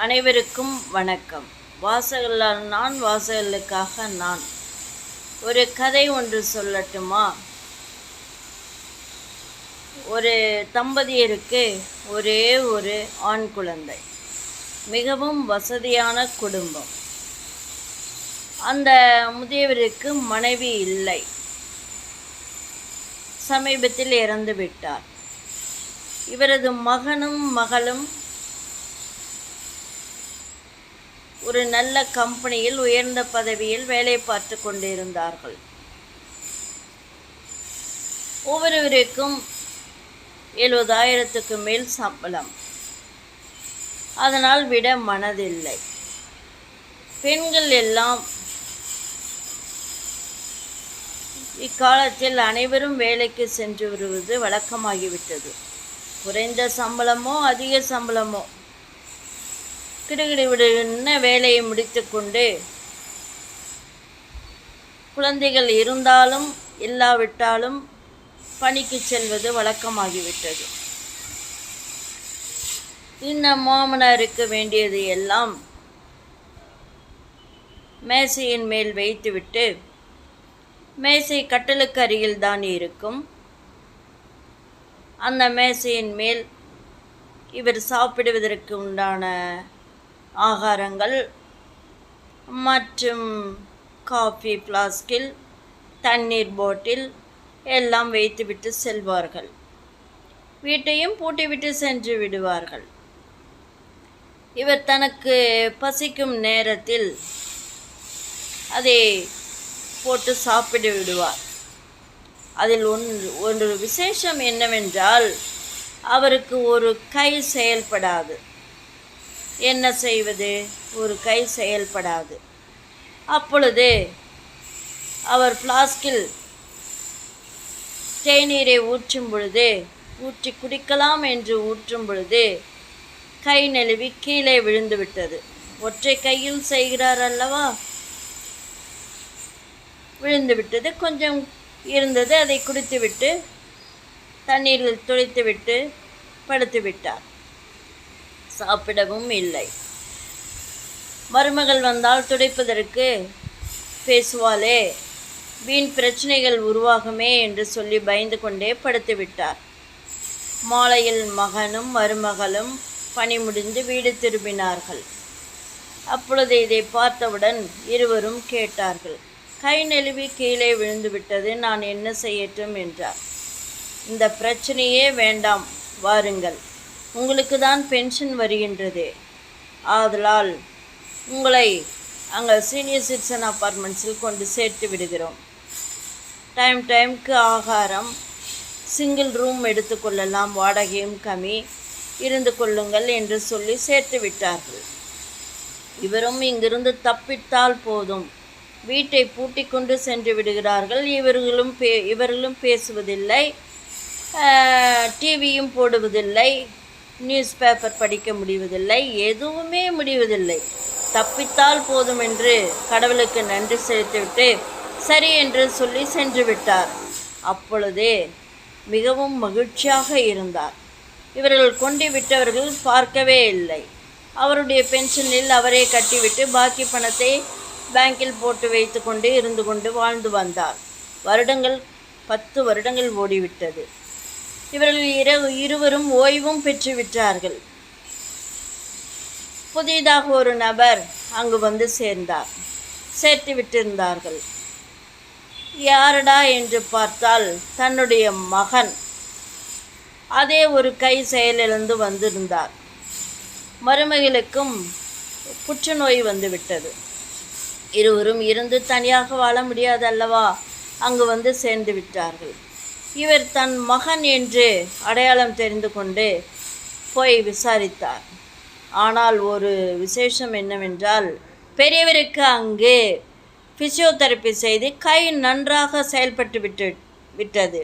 அனைவருக்கும் வணக்கம். வாசகர்களால் நான், வாசகர்களுக்காக நான். ஒரு கதை ஒன்று சொல்லட்டுமா? ஒரு தம்பதியருக்கு ஒரே ஒரு ஆண் குழந்தை. மிகவும் வசதியான குடும்பம். அந்த முதியவருக்கு மனைவி இல்லை. சமீபத்தில் இறந்து விட்டார். இவரது மகனும் மகளும் ஒரு நல்ல கம்பெனியில் உயர்ந்த பதவியில் வேலை பார்த்து கொண்டிருந்தார்கள். ஒவ்வொருவருக்கும் 70,000க்கு மேல் சம்பளம். அதனால் விட மனதில்லை. பெண்கள் எல்லாம் இக்காலத்தில் அனைவரும் வேலைக்கு சென்று வருவது வழக்கமாகிவிட்டது. குறைந்த சம்பளமோ அதிக சம்பளமோ கிடுகிடுவிடுன்னு வேலையை முடித்து கொண்டு, குழந்தைகள் இருந்தாலும் இல்லாவிட்டாலும் பணிக்கு செல்வது வழக்கமாகிவிட்டது. இந்த மாமனாருக்கு வேண்டியது எல்லாம் மேசையின் மேல் வைத்துவிட்டு, மேசை கட்டிலுக்கு அருகில் தான் இருக்கும். அந்த மேசையின் மேல் இவர் சாப்பிடுவதற்கு உண்டான ஆகாரங்கள் மற்றும் காஃபி ஃப்ளாஸ்கில் தண்ணீர் பாட்டில் எல்லாம் வைத்துவிட்டு செல்வார்கள். வீட்டையும் பூட்டிவிட்டு சென்று விடுவார்கள். இவர் தனக்கு பசிக்கும் நேரத்தில் அதை போட்டு சாப்பிட்டு விடுவார். அதில் ஒன்று விசேஷம் என்னவென்றால், அவருக்கு ஒரு கை செயல்படாது. என்ன செய்வது? ஒரு கை செயல்படாது. அப்பொழுது அவர் ஃப்ளாஸ்கில் தேநீரை ஊற்றி குடிக்கலாம் என்று ஊற்றும் பொழுது கை நழுவி கீழே விழுந்து விட்டது. ஒற்றை கையில் செய்கிறார் அல்லவா, விழுந்து விட்டது. கொஞ்சம் இருந்தது, அதை குடித்துவிட்டு தண்ணீரில் துடைத்துவிட்டு படுத்து விட்டார். சாப்பிடவும் இல்லை. மருமகள் வந்தால் துடைப்பதற்கு பேசுவாளே, வீண் பிரச்சனைகள் உருவாகுமே என்று சொல்லி பயந்து கொண்டே படுத்து விட்டார். மாலையில் மகனும் மருமகளும் பணி முடிந்து வீடு திரும்பினார்கள். அப்பொழுது இதை பார்த்தவுடன் இருவரும் கேட்டார்கள், கை நழுவி கீழே விழுந்து விட்டது, நான் என்ன செய்யட்டும் என்றார். இந்த பிரச்சனையே வேண்டாம், வாருங்கள், உங்களுக்கு தான் பென்ஷன் வருகின்றது. ஆதலால் உங்களை அங்கே சீனியர் சிட்டிசன் அப்பார்ட்மெண்ட்ஸில் கொண்டு சேர்த்து விடுகிறோம். டைமுக்கு ஆகாரம், சிங்கிள் ரூம் எடுத்துக்கொள்ளலாம், வாடகையும் கம்மி, இருந்து கொள்ளுங்கள் என்று சொல்லி சேர்த்து விட்டார்கள். இவரும் இங்கிருந்து தப்பித்தால் போதும், வீட்டை பூட்டி கொண்டு சென்று விடுகிறார்கள். இவர்களும் பேசுவதில்லை, டிவியும் போடுவதில்லை, நியூஸ் பேப்பர் படிக்க முடிவதில்லை, எதுவுமே முடிவதில்லை. தப்பித்தால் போதும் என்று கடவுளுக்கு நன்றி செலுத்திவிட்டு சரி என்று சொல்லி சென்று விட்டார். அப்பொழுதே மிகவும் மகிழ்ச்சியாக இருந்தார். இவர்கள் கொண்டு விட்டவர்கள் பார்க்கவே இல்லை. அவருடைய பென்ஷனில் அவரே கட்டிவிட்டு பாக்கி பணத்தை பேங்கில் போட்டு வைத்து கொண்டு இருந்து கொண்டு வாழ்ந்து வந்தார். 10 வருடங்கள் ஓடிவிட்டது. இவர்கள் இருவரும் ஓய்வும் பெற்றுவிட்டார்கள். புதிதாக ஒரு நபர் அங்கு வந்து சேர்த்து விட்டிருந்தார்கள். யாரடா என்று பார்த்தால் தன்னுடைய மகன் அதே ஒரு கை செயலிழந்து வந்திருந்தார். மருமகளுக்கும் புற்றுநோய் வந்துவிட்டது. இருவரும் இருந்து தனியாக வாழ முடியாது அல்லவா, அங்கு வந்து சேர்ந்து விட்டார்கள். இவர் தன் மகன் என்று அடையாளம் தெரிந்து கொண்டு போய் விசாரித்தார். ஆனால் ஒரு விசேஷம் என்னவென்றால், பெரியவருக்கு அங்கு ஃபிசியோதெரப்பி செய்து கை நன்றாக செயல்பட்டு விட்டது.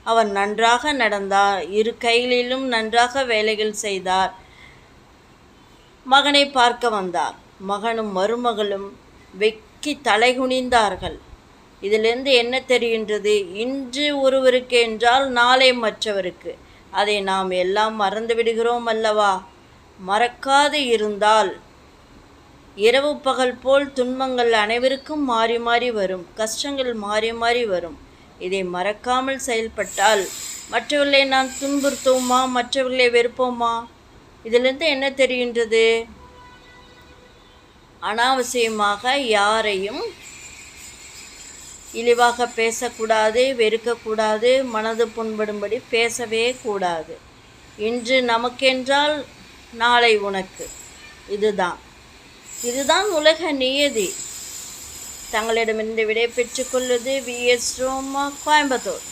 அவர் நன்றாக நடந்தார், 2 கைகளிலும் நன்றாக வேலைகள் செய்தார். மகனை பார்க்க வந்தார். மகனும் மருமகளும் வெக்கி தலைகுனிந்தார்கள். இதிலிருந்து என்ன தெரிகின்றது? இன்று ஒருவருக்கு என்றால் நாளை மற்றவருக்கு. அதை நாம் எல்லாம் மறந்து விடுகிறோம் அல்லவா? மறக்காது இருந்தால் இரவு பகல் போல் துன்பங்கள் அனைவருக்கும் மாறி மாறி வரும், கஷ்டங்கள் மாறி மாறி வரும். இதை மறக்காமல் செயல்பட்டால் மற்றவர்களை நாம் துன்புறுத்துவோமா, மற்றவர்களை வெறுப்போமா? இதிலிருந்து என்ன தெரிகின்றது? அனாவசியமாக யாரையும் இழிவாக பேசக்கூடாது, வெறுக்கக்கூடாது, மனது புண்படும்படி பேசவே கூடாது. இன்று நமக்கென்றால் நாளை உனக்கு. இதுதான் உலக நியதி. தங்களிடமிருந்து விடை பெற்றுக்கொள்வது VS ரோமா, கோயம்புத்தூர்.